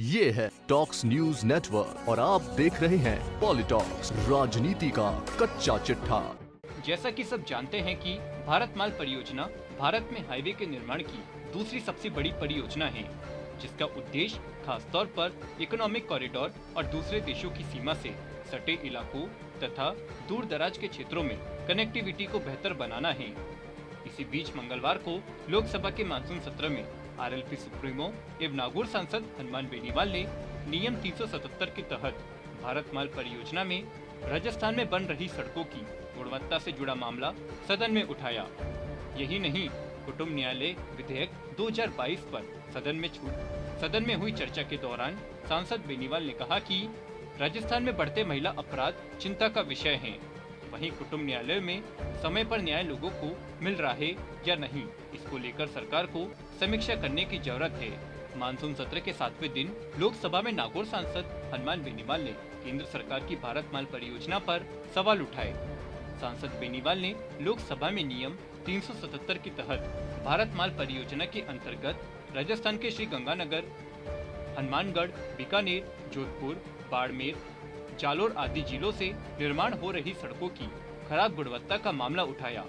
ये है talks news network और आप देख रहे हैं पॉलिटॉक्स, राजनीति का कच्चा चिट्ठा। जैसा कि सब जानते हैं कि भारत माल परियोजना भारत में हाईवे के निर्माण की दूसरी सबसे बड़ी परियोजना है, जिसका उद्देश्य खासतौर पर इकोनॉमिक कॉरिडोर और दूसरे देशों की सीमा से सटे इलाकों तथा दूर दराज के क्षेत्रों में कनेक्टिविटी को बेहतर बनाना है। इसी बीच मंगलवार को लोकसभा के मानसून सत्र में आरएलपी सुप्रीमो एवं नागौर सांसद हनुमान बेनीवाल ने नियम 377 के तहत भारत माल परियोजना में राजस्थान में बन रही सड़कों की गुणवत्ता से जुड़ा मामला सदन में उठाया। यही नहीं, कुटुंब न्यायालय विधेयक 2022 पर सदन में हुई चर्चा के दौरान सांसद बेनीवाल ने कहा कि राजस्थान में बढ़ते महिला अपराध चिंता का विषय है। वहीं कुटुंब न्यायालय में समय पर न्याय लोगों को मिल रहा है या नहीं, इसको लेकर सरकार को समीक्षा करने की जरूरत है। मानसून सत्र के 7वें दिन लोकसभा में नागौर सांसद हनुमान बेनीवाल ने केंद्र सरकार की भारत माल परियोजना पर सवाल उठाए। सांसद बेनीवाल ने लोकसभा में नियम 377 के तहत भारत माल परियोजना के अंतर्गत राजस्थान के श्री गंगानगर, हनुमानगढ़, बीकानेर, जोधपुर, बाड़मेर, जालोर आदि जिलों से निर्माण हो रही सड़कों की खराब गुणवत्ता का मामला उठाया।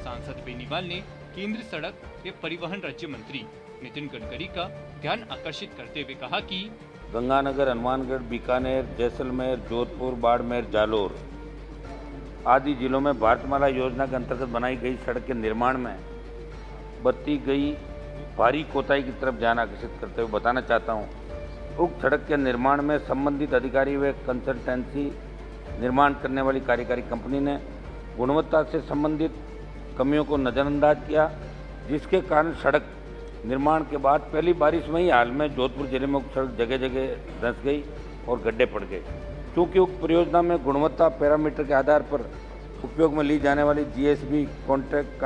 सांसद बेनीवाल ने केंद्रीय सड़क एवं परिवहन राज्य मंत्री नितिन गडकरी का ध्यान आकर्षित करते हुए कहा कि गंगानगर, हनुमानगढ़, बीकानेर, जैसलमेर, जोधपुर, बाड़मेर, जालोर आदि जिलों में भारतमाला योजना के अंतर्गत बनाई गई सड़क के निर्माण में बरती गई भारी कोताही की तरफ ध्यान आकर्षित करते हुए बताना चाहता हूँ, उक्त सड़क के निर्माण में संबंधित अधिकारी व कंसल्टेंसी निर्माण करने वाली कार्यकारी कंपनी ने गुणवत्ता से संबंधित कमियों को नज़रअंदाज किया, जिसके कारण सड़क निर्माण के बाद पहली बारिश में ही हाल में जोधपुर जिले में उक्त सड़क जगह जगह धंस गई और गड्ढे पड़ गए। क्योंकि उक्त परियोजना में गुणवत्ता पैरामीटर के आधार पर उपयोग में ली जाने वाली जीएसबी कॉन्ट्रैक्ट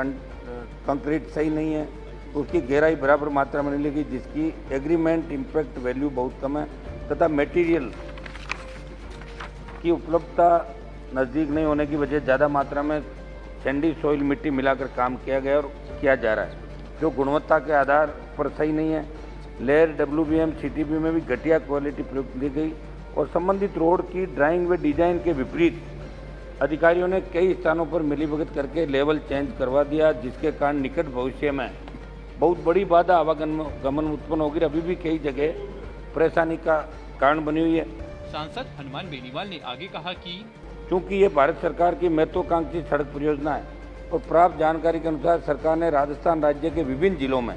कंक्रीट सही नहीं है, उसकी गहराई बराबर मात्रा में नहीं लगी, जिसकी एग्रीमेंट इम्पैक्ट वैल्यू बहुत कम है तथा मटेरियल की उपलब्धता नज़दीक नहीं होने की वजह ज़्यादा मात्रा में सैंडी सॉइल मिट्टी मिलाकर काम किया गया और किया जा रहा है, जो गुणवत्ता के आधार पर सही नहीं है। लेयर WBM CTB में भी घटिया क्वालिटी प्रयुक्त ली गई और संबंधित रोड की ड्राइंग व डिजाइन के विपरीत अधिकारियों ने कई स्थानों पर मिलीभगत करके लेवल चेंज करवा दिया, जिसके कारण निकट भविष्य में बहुत बड़ी बाधा आवागमन उत्पन्न होगी। अभी भी कई जगह परेशानी का कारण बनी हुई है। सांसद हनुमान बेनीवाल ने आगे कहा कि क्योंकि ये भारत सरकार की महत्वाकांक्षी सड़क परियोजना है और प्राप्त जानकारी के अनुसार सरकार ने राजस्थान राज्य के विभिन्न जिलों में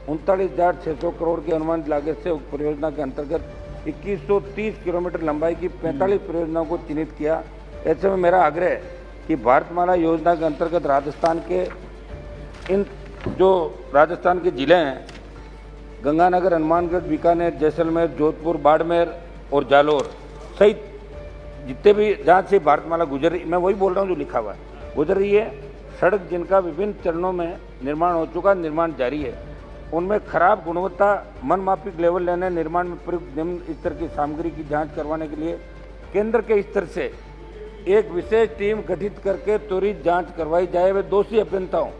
39,600 करोड़ की अनुमानित लागत से उक्त परियोजना के अंतर्गत 2130 किलोमीटर लंबाई की 45 परियोजनाओं को चिन्हित किया। ऐसे में मेरा आग्रह है कि भारतमाला योजना के अंतर्गत राजस्थान के जिले हैं गंगानगर, हनुमानगढ़, बीकानेर, जैसलमेर, जोधपुर, बाड़मेर और जालोर सहित जितने भी जहाँ से भारतमाला गुजर रही, मैं वही बोल रहा हूँ जो लिखा हुआ है, गुजर रही है सड़क, जिनका विभिन्न चरणों में निर्माण हो चुका, निर्माण जारी है, उनमें खराब गुणवत्ता मनमाफिक लेवल लेने, निर्माण में प्रयुक्त निम्न स्तर की सामग्री की जांच करवाने के लिए केंद्र के स्तर से एक विशेष टीम गठित करके त्वरित जांच करवाई जाए। वे दोषी अभियंताओं,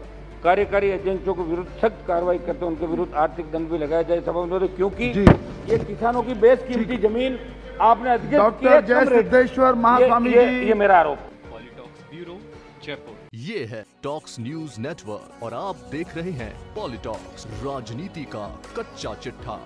कार्यकारी एजेंसियों के विरुद्ध सख्त कार्रवाई करते उनके विरुद्ध आर्थिक दंड भी लगाया जाए। सब क्योंकि ये किसानों की बेशकीमती जमीन आपने अधिकृत की है। डॉक्टर जय सिद्धेश्वर महास्वामी जी, ये मेरा आरोप। पॉलिटॉक्स ब्यूरो, जयपुर। ये है टॉक्स न्यूज नेटवर्क और आप देख रहे हैं पॉलिटॉक्स, राजनीति का कच्चा चिट्ठा।